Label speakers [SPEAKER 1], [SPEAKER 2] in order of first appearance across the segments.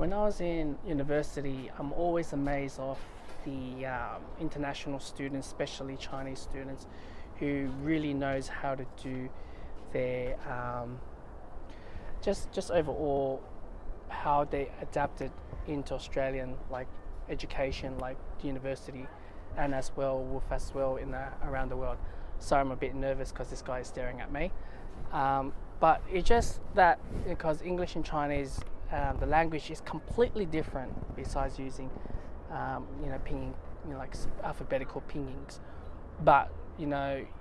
[SPEAKER 1] When I was in university, I'm always amazed of the international students, especially Chinese students, who really knows how to do their just overall how they adapted into Australian education, like the university, and as well in around the world. So I'm a bit nervous because this guy is staring at me. But it's just that because English and Chinese, the language is completely different. Besides using, pinging, like alphabetical pingings, but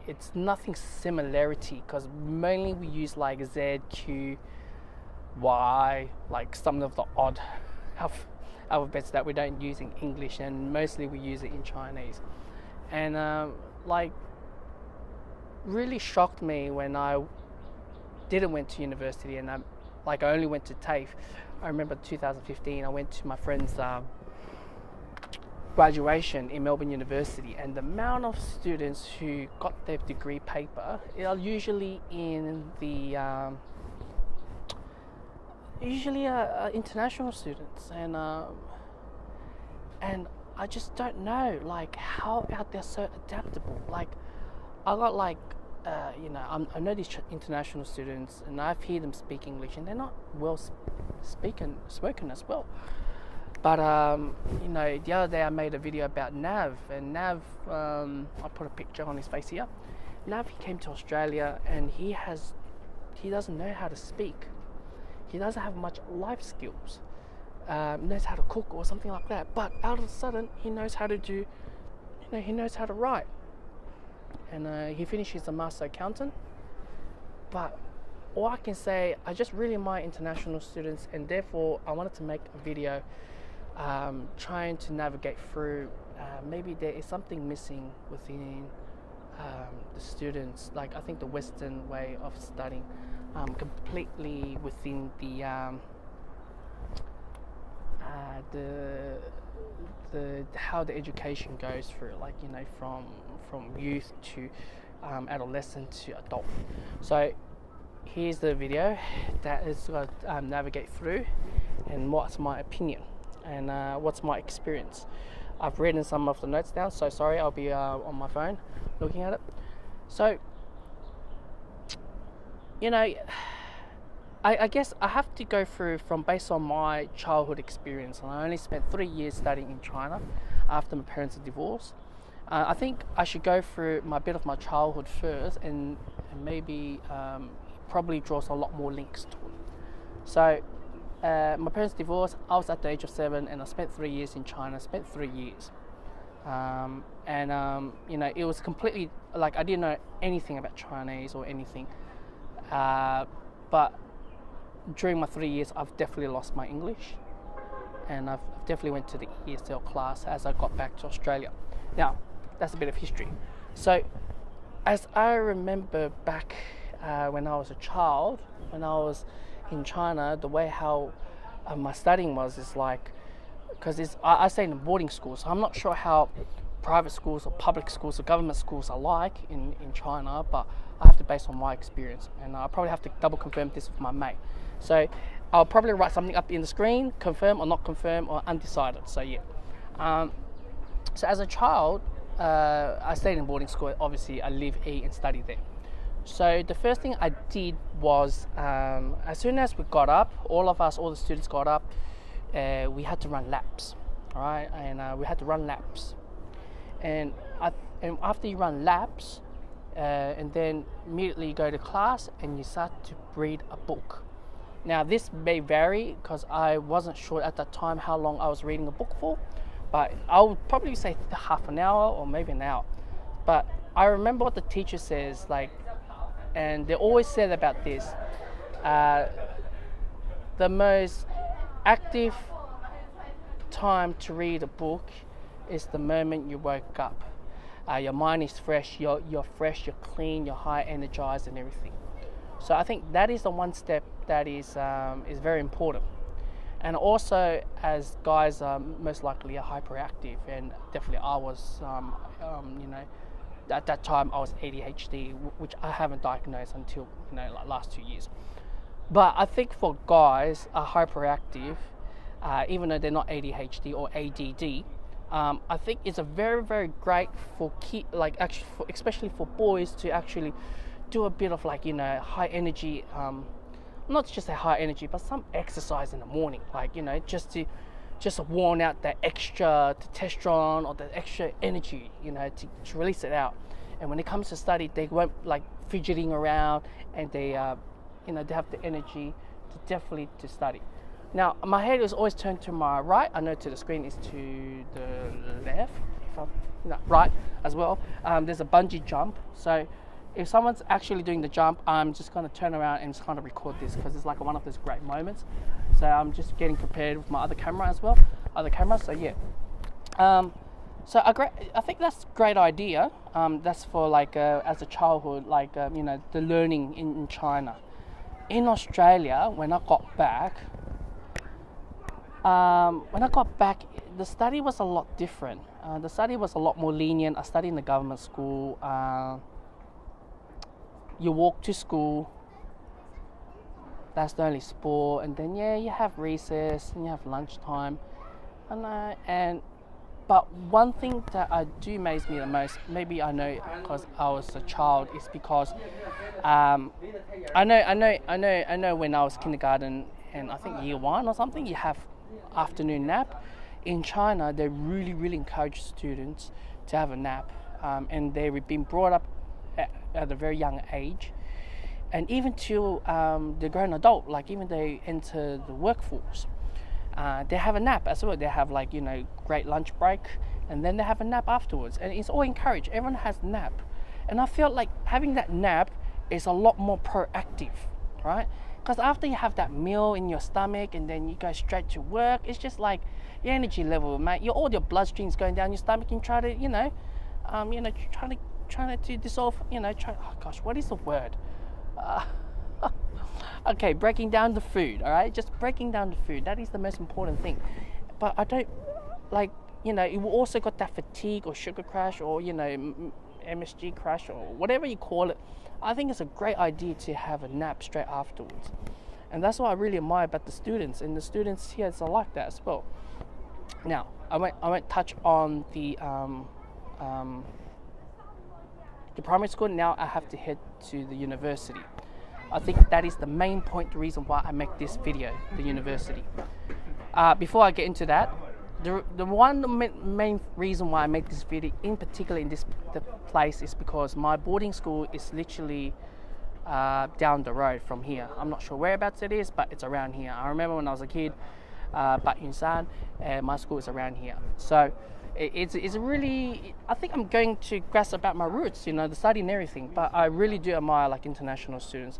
[SPEAKER 1] it's nothing similarity because mainly we use like Z, Q, Y, like some of the odd alphabets that we don't use in English, and mostly we use it in Chinese. And really shocked me when I didn't went to university, and I only went to TAFE. I remember 2015 I went to my friend's graduation in Melbourne University, and the amount of students who got their degree paper are usually in the international students, and I just don't know how out they're so adaptable. I got I know these international students, and I've heard them speak English, and they're not well spoken as well. But the other day I made a video about Nav, and Nav, I put a picture on his face here. Nav, he came to Australia, and he doesn't know how to speak. He doesn't have much life skills. Knows how to cook or something like that. But out of a sudden, he knows how to do. He knows how to write. And he finished as a master accountant. But all I can say, I just really admire international students, and therefore I wanted to make a video trying to navigate through. Maybe there is something missing within the students. I think the Western way of studying, completely within the how the education goes through, from youth to adolescent to adult. So here's the video that is going to navigate through, and what's my opinion, and what's my experience. I've written some of the notes down, so sorry, I'll be on my phone looking at it. So I guess I have to go through from based on my childhood experience, and I only spent 3 years studying in China after my parents' divorce. I think I should go through my bit of my childhood first, and maybe probably draws a lot more links to it. So my parents' divorce, I was at the age of 7, and I spent 3 years in China. Spent 3 years, it was completely I didn't know anything about Chinese or anything, but during my 3 years, I've definitely lost my English, and I've definitely went to the ESL class as I got back to Australia. Now, that's a bit of history. So, as I remember back when I was a child, when I was in China, the way how my studying was is because I stayed in a boarding school, so I'm not sure how private schools or public schools or government schools are like in China, but I have to base on my experience, and I'll probably have to double confirm this with my mate. So I'll probably write something up in the screen, confirm or not confirm or undecided. So yeah. So as a child, I stayed in boarding school. Obviously, I live, eat, and study there. So the first thing I did was, as soon as we got up, all the students got up, we had to run laps, all right? And we had to run laps. And after you run laps, and then immediately you go to class and you start to read a book. Now this may vary because I wasn't sure at that time how long I was reading a book for, but I would probably say half an hour or maybe an hour. But I remember what the teacher says, and they always said about this, the most active time to read a book is the moment you woke up. Your mind is fresh, you're fresh, you're clean, you're high energized and everything. So I think that is the one step that is very important. And also, as guys most likely are hyperactive, and definitely I was, at that time I was ADHD, which I haven't diagnosed until last 2 years. But I think for guys are hyperactive, even though they're not ADHD or ADD. I think it's a very, very great for actually especially for boys to actually do a bit of like, high energy, not just a high energy, but some exercise in the morning, like, just worn out that extra testosterone or the extra energy, to release it out. And when it comes to study, they won't like fidgeting around, and they have the energy to definitely to study. Now, my head is always turned to my right. I know to the screen is to the left, if I'm right as well. There's a bungee jump. So if someone's actually doing the jump, I'm just going to turn around and just kind of record this, because it's like one of those great moments. So I'm just getting prepared with my other camera as well. So yeah. I think that's a great idea. That's for like as a childhood, like the learning in China. In Australia, when I got back, the study was a lot different. The study was a lot more lenient. I studied in the government school. You walk to school. That's the only sport, and then you have recess and you have lunchtime, but one thing that I do amaze me the most, maybe I know because I was a child, is because I know when I was kindergarten and I think year 1 or something, you have afternoon nap. In China, they really, really encourage students to have a nap, and they've been brought up at a very young age, and even till they're grown adult, like even they enter the workforce, they have a nap as well. They have like great lunch break, and then they have a nap afterwards, and it's all encouraged. Everyone has a nap, and I feel like having that nap is a lot more proactive, right? Because after you have that meal in your stomach and then you go straight to work, it's just like your energy level, mate. All your bloodstream's going down your stomach, and try to trying to dissolve. Oh gosh, what is the word? Okay, breaking down the food. All right, just breaking down the food. That is the most important thing. But I don't like. You also got that fatigue or sugar crash or MSG crash or whatever you call it. I think it's a great idea to have a nap straight afterwards, and that's what I really admire about the students. And the students here are like that as well. Now, I won't touch on the primary school. Now I have to head to the university. I think that is the main point, the reason why I make this video, the university. Before I get into that, the main reason why I make this video, in particular in the place, is because my boarding school is literally down the road from here. I'm not sure whereabouts it is, but it's around here. I remember when I was a kid, Bat Yun San, and my school is around here. So it's really, I think I'm going to grasp about my roots, the study and everything. But I really do admire like international students.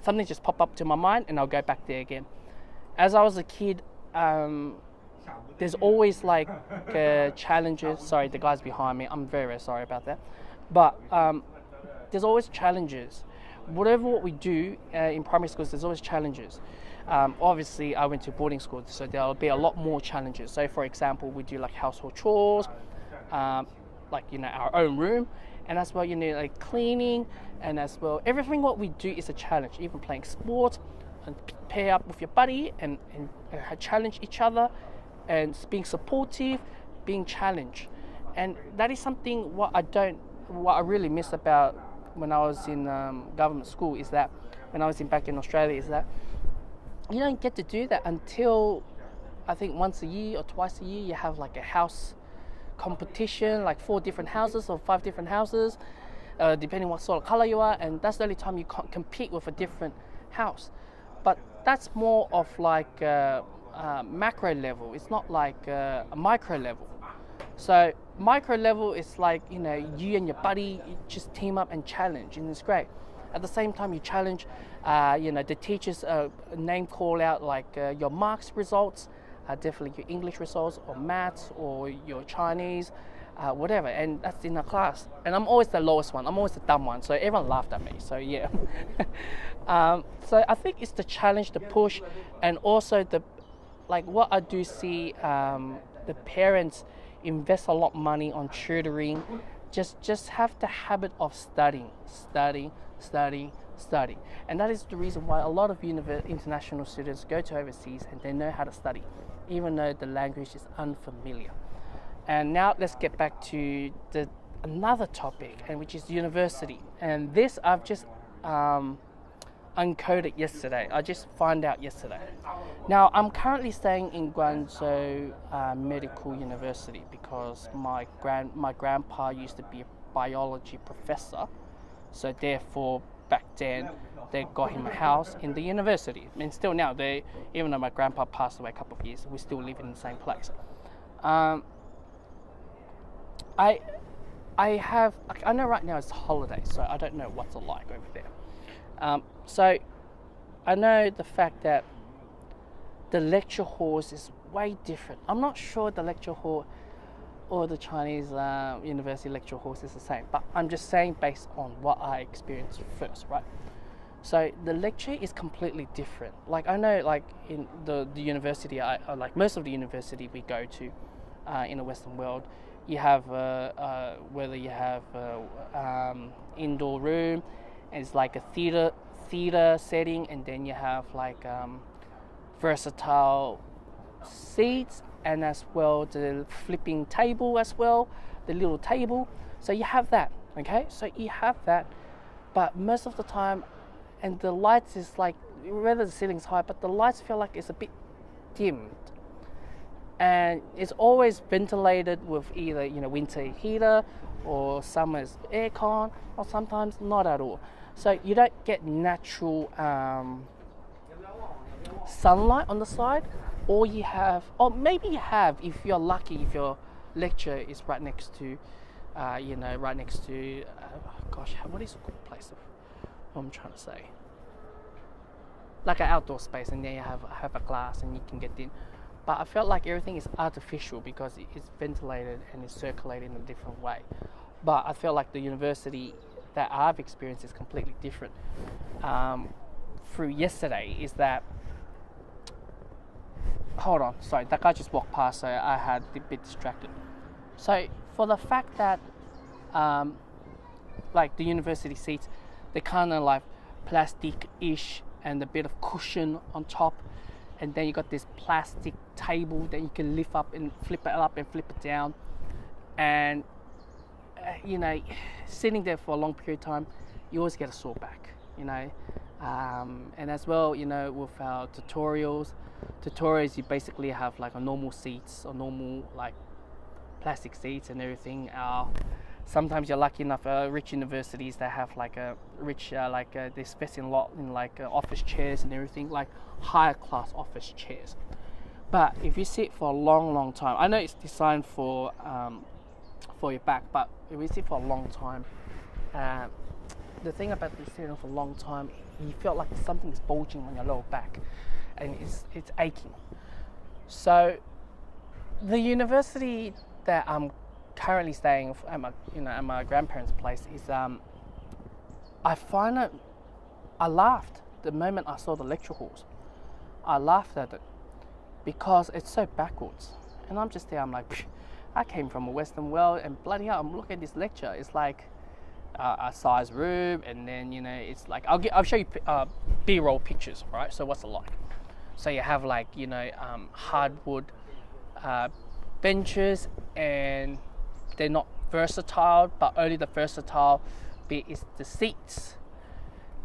[SPEAKER 1] Something just popped up to my mind, and I'll go back there again. As I was a kid, there's always like challenges. Sorry, the guys behind me. I'm very, very sorry about that. But there's always challenges. What we do in primary schools, there's always challenges. Obviously, I went to boarding school, so there'll be a lot more challenges. So, for example, we do like household chores, like our own room, and as well, like cleaning, and as well, everything what we do is a challenge. Even playing sports, and pair up with your buddy and challenge each other, and being supportive, being challenged, and that is something what I really miss about when I was in government school, is that when I was back in Australia, is that you don't get to do that until I think once a year or twice a year you have like a house competition, like 4 different houses or 5 different houses, depending what sort of color you are, and that's the only time you compete with a different house. But that's more of like a macro level. It's not like a micro level. So micro level is like you and your buddy, you just team up and challenge, and it's great. At the same time, you challenge, the teachers name call out like your marks results, definitely your English results or maths or your Chinese, whatever, and that's in a class. And I'm always the lowest one. I'm always the dumb one, so everyone laughed at me. So yeah. So I think it's the challenge, the push, and also what I do see, the parents invest a lot of money on tutoring. Just have the habit of studying, study. And that is the reason why a lot of international students go to overseas and they know how to study, even though the language is unfamiliar. And now let's get back to another topic, and which is university. And this I've just uncoded yesterday. I just found out yesterday. Now I'm currently staying in Guangzhou Medical University because my grandpa used to be a biology professor, so therefore back then they got him a house in the university. And still now, even though my grandpa passed away a couple of years, we still live in the same place. I know right now it's holiday, so I don't know what's it like over there. So I know the fact that the lecture halls is way different. I'm not sure the lecture hall or the Chinese university lecture halls is the same, but I'm just saying based on what I experienced first, right? So the lecture is completely different. Like I know, like in the university, like most of the university we go to in the Western world, you have whether you have indoor room, and it's like a theater setting, and then you have like versatile seats, and as well the flipping table as well, the little table. So you have that, okay? So you have that, but most of the time, and the lights is like, whether the ceiling's high, but the lights feel like it's a bit dimmed. And it's always ventilated with either, winter heater or summer's aircon, or sometimes not at all. So you don't get natural sunlight on the side, or maybe you have if you're lucky, if your lecture is right next to, what is a good place? What I'm trying to say, like an outdoor space, and then you have a glass and you can get in. But I felt like everything is artificial because it's ventilated and it's circulated in a different way. But I feel like the university that I've experienced is completely different. Through yesterday is that, hold on, sorry, that guy just walked past, so I had a bit distracted. So for the fact that like the university seats, they're kind of like plastic-ish and a bit of cushion on top, and then you got this plastic table that you can lift up and flip it up and flip it down, and sitting there for a long period of time, you always get a sore back, and as well, with our tutorials, you basically have like a normal seats or normal like plastic seats and everything. Sometimes you're lucky enough, rich universities that have like a rich, they spec in a lot in like office chairs and everything, like higher class office chairs. But if you sit for a long time, I know it's designed for your back, but if you sit for a long time, the thing about sitting for a long time, you feel like something is bulging on your lower back, and it's aching. So the university that I'm currently staying at my grandparents' place is I find it. I laughed the moment I saw the lecture halls. I laughed at it because it's so backwards, and I'm just there. I'm like, I came from a Western world, and bloody hell, I'm looking at this lecture. It's like a size room, and then it's like I'll show you B-roll pictures, right? So what's it like? So you have like hardwood benches, and they're not versatile, but only the versatile bit is the seats.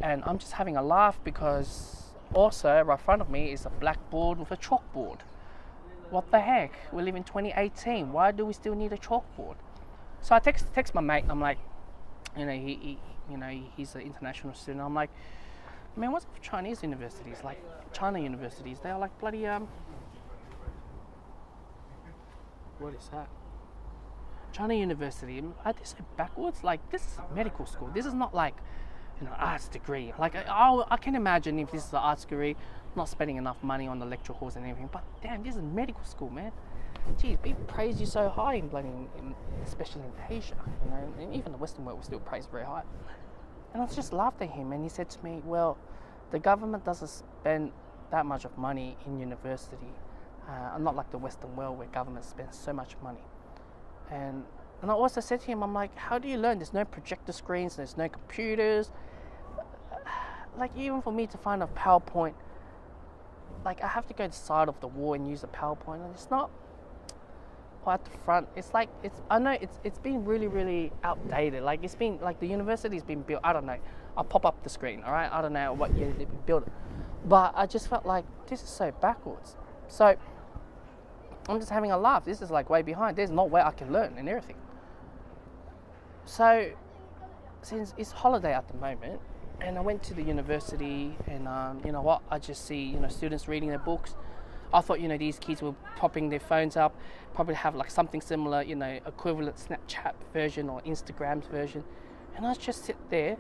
[SPEAKER 1] And I'm just having a laugh because also right in front of me is a blackboard with a chalkboard. What the heck? We live in 2018. Why do we still need a chalkboard? So I text my mate. I'm like, he's an international student. I'm like, man, what's with Chinese universities? Like China universities, they are like bloody what is that? China university, are they so backwards? Like, this is medical school. This is not like arts degree. Like I can imagine if this is an arts degree, not spending enough money on the lecture halls and everything. But damn, this is medical school, man. Geez, people praise you so high especially in Asia, and even the Western world was still praised very high. And I just laughed at him, and he said to me, well, the government doesn't spend that much of money in university, not like the Western world where government spends so much money. And I also said to him, I'm like, how do you learn? There's no projector screens, there's no computers. like even for me to find a PowerPoint, like I have to go to the side of the wall and use a PowerPoint, and it's not, or at the front. It's like I know it's been really outdated. Like it's been like the university's been built. I don't know. I'll pop up the screen. All right. I don't know what year they've been built, but I just felt like this is so backwards. So I'm just having a laugh. This is like way behind. There's no way I can learn and everything. So since it's holiday at the moment, and I went to the university, and you know what? I just see students reading their books. I thought these kids were popping their phones up, probably have like something similar, equivalent Snapchat version or Instagram's version, and I just sit there.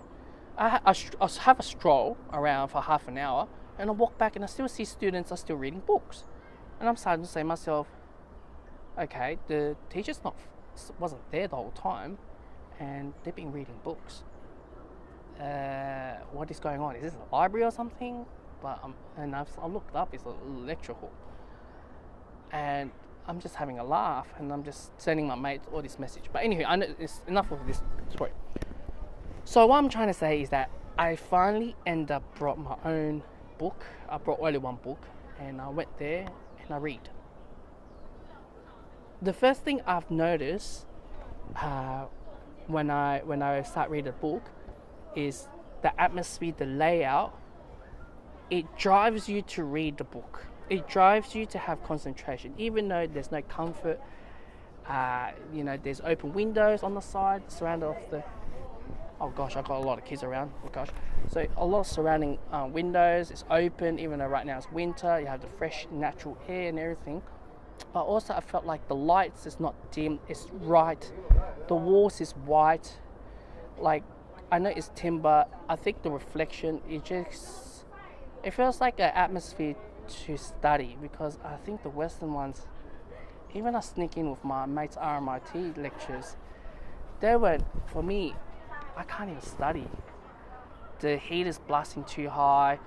[SPEAKER 1] I have a stroll around for half an hour, and I walk back, and I still see students are still reading books, and I'm starting to say to myself, okay, the teacher's wasn't there the whole time, and they've been reading books. What is going on? Is this a library or something? But I looked up. It's a lecture hall, and I'm just having a laugh, and I'm just sending my mate all this message. But anyway, I know it's enough of this story. So what I'm trying to say is that I finally brought my own book. I brought only one book, and I went there and I read. The first thing I've noticed when I start reading a book is the atmosphere, the layout. It drives you to read the book. It drives you to have concentration, even though there's no comfort. There's open windows on the side, surrounded off the. Oh gosh, I've got a lot of kids around. Oh gosh, so a lot of surrounding windows. It's open, even though right now it's winter. You have the fresh, natural air and everything. But also, I felt like the lights is not dim. It's right. The walls is white. Like, I know it's timber. I think the reflection, it feels like an atmosphere to study, because I think the Western ones, even I sneak in with my mates' RMIT lectures, for me, I can't even study. The heat is blasting too high.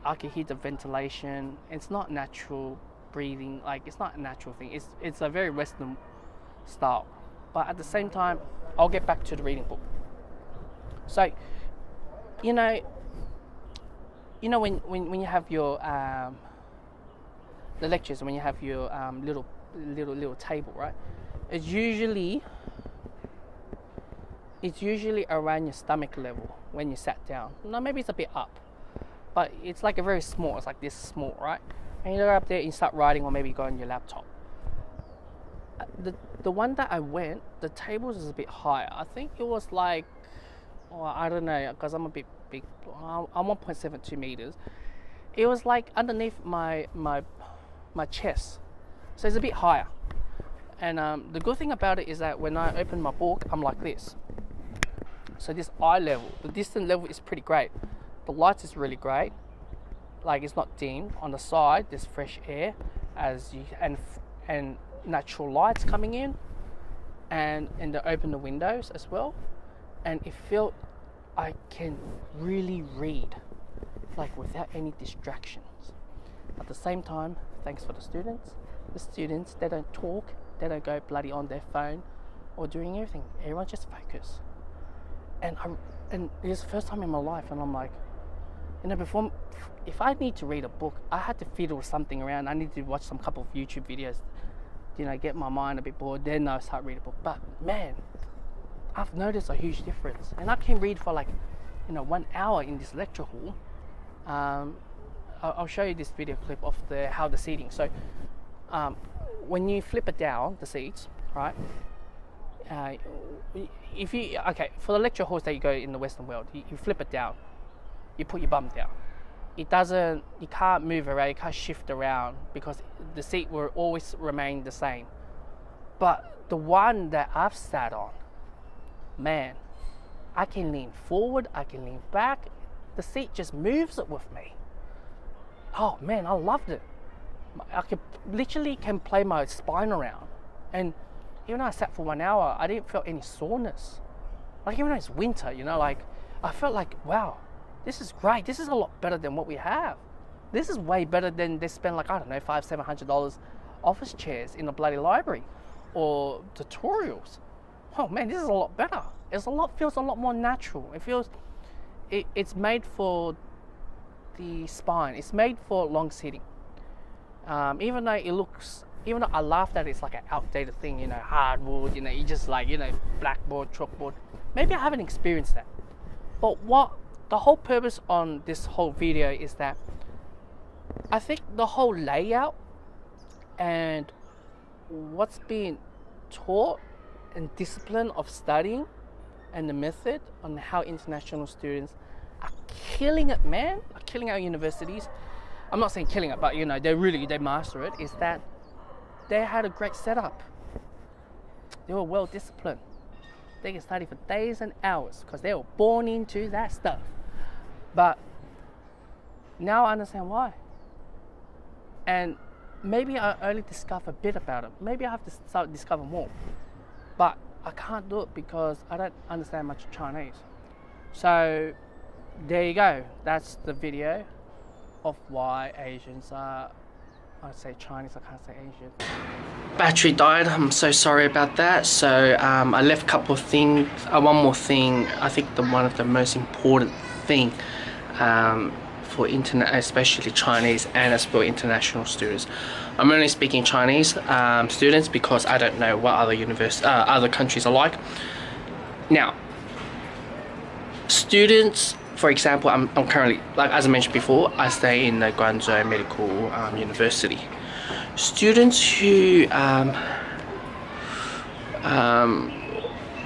[SPEAKER 1] I can hear the ventilation. It's not natural breathing. Like, it's not a natural thing. It's a very Western style. But at the same time, I'll get back to the reading book. So, when you have your the lectures, when you have your little table, right? It's usually around your stomach level when you sat down. No, maybe it's a bit up, but it's like a very small. It's like this small, right? And you go up there and you start writing, or maybe go on your laptop. The one that I went, the table was a bit higher. I think it was like, I don't know, because I'm a bit big. I'm 1.72 meters. It was like underneath my chest, so it's a bit higher. And the good thing about it is that when I open my book, I'm like this. So this eye level, the distance level is pretty great. The light is really great. Like, it's not dim. On the side, there's fresh air and natural lights coming in, and they open the windows as well. And it felt I can really read, like, without any distractions. At the same time, thanks for the students. The students, they don't talk, they don't go bloody on their phone or doing everything. Everyone just focus. And it's the first time in my life, and I'm like, before, if I need to read a book, I had to fiddle something around. I need to watch some couple of YouTube videos, get my mind a bit bored. Then I start reading a book. But man, I've noticed a huge difference, and I can read for like 1 hour in this lecture hall. I'll show you this video clip of how the seating. So when you flip it down, the seats, right? For the lecture halls that you go in the Western world, you flip it down, you put your bum down. You can't move around, you can't shift around, because the seat will always remain the same. But the one that I've sat on, man, I can lean forward, I can lean back, the seat just moves it with me. Oh man, I loved it. I literally can play my spine around. And even though I sat for 1 hour, I didn't feel any soreness. Like, even though it's winter, I felt like, wow, this is great. This is a lot better than what we have. This is way better than they spend like, I don't know, $500-700 office chairs in a bloody library or tutorials. Oh man, this is a lot better. Feels a lot more natural. It feels, it's made for the spine. It's made for long sitting. Even though I laughed at it's like an outdated thing, hardwood, you just like, blackboard, chalkboard. Maybe I haven't experienced that. But what the whole purpose on this whole video is that I think the whole layout and what's being taught and discipline of studying and the method on how international students are killing it, man, are killing our universities. I'm not saying killing it, but they master it, is that they had a great setup. They were well disciplined. They can study for days and hours because they were born into that stuff. But now I understand why. And maybe I only discover a bit about it. Maybe I have to start discover more. But I can't do it because I don't understand much Chinese. So there you go. That's the video of why Asians are, I'd say Chinese, I can't say Asian. Battery died, I'm so sorry about that. So I left a couple of things, one more thing. I think one of the most important thing for internet, especially Chinese and as for international students. I'm only speaking Chinese students because I don't know what other countries are like. Now, students, for example, I'm currently, like as I mentioned before, I stay in the Guangzhou Medical University. Students who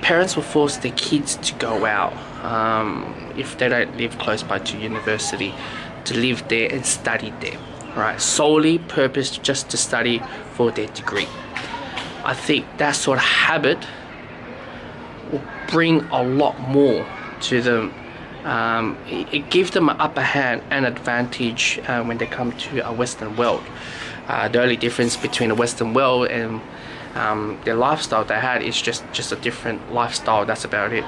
[SPEAKER 1] parents will force their kids to go out if they don't live close by to university, to live there and study there, right? Solely purpose just to study for their degree. I think that sort of habit will bring a lot more to them. It gives them an upper hand and advantage when they come to a Western world. The only difference between the Western world and their lifestyle they had is just a different lifestyle, that's about it.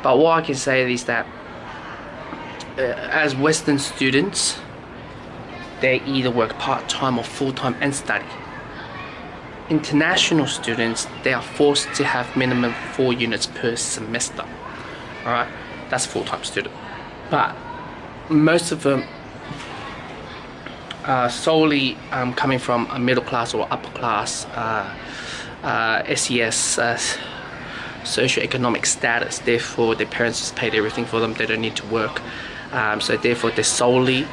[SPEAKER 1] But what I can say is that as Western students, they either work part-time or full-time and study. International students, they are forced to have minimum 4 units per semester. Alright, that's full-time student. But most of them are solely coming from a middle class or upper class SES socioeconomic status. Therefore their parents just paid everything for them, they don't need to work. So therefore they solely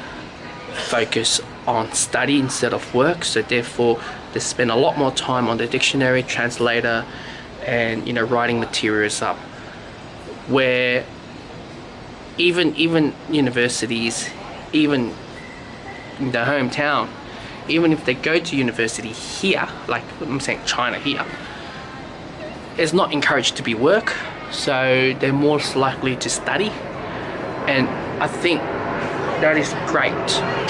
[SPEAKER 1] focus on study instead of work. So therefore they spend a lot more time on the dictionary, translator, and writing materials up. Where even universities, even in their hometown, even if they go to university here, like I'm saying China here, it's not encouraged to be work, so they're more likely to study. And I think that is great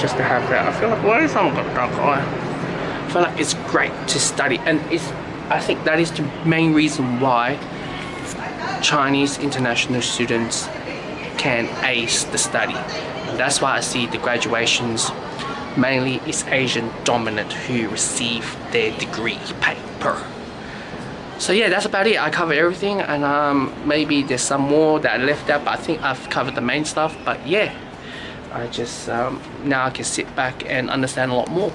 [SPEAKER 1] just to have that. I feel like, why is someone got a dark eye? I feel like it's great to study, and I think that is the main reason why Chinese international students can ace the study. And that's why I see the graduations mainly is Asian dominant who receive their degree paper. So yeah, that's about it. I covered everything, and maybe there's some more that I left out, but I think I've covered the main stuff. But yeah, I just now I can sit back and understand a lot more.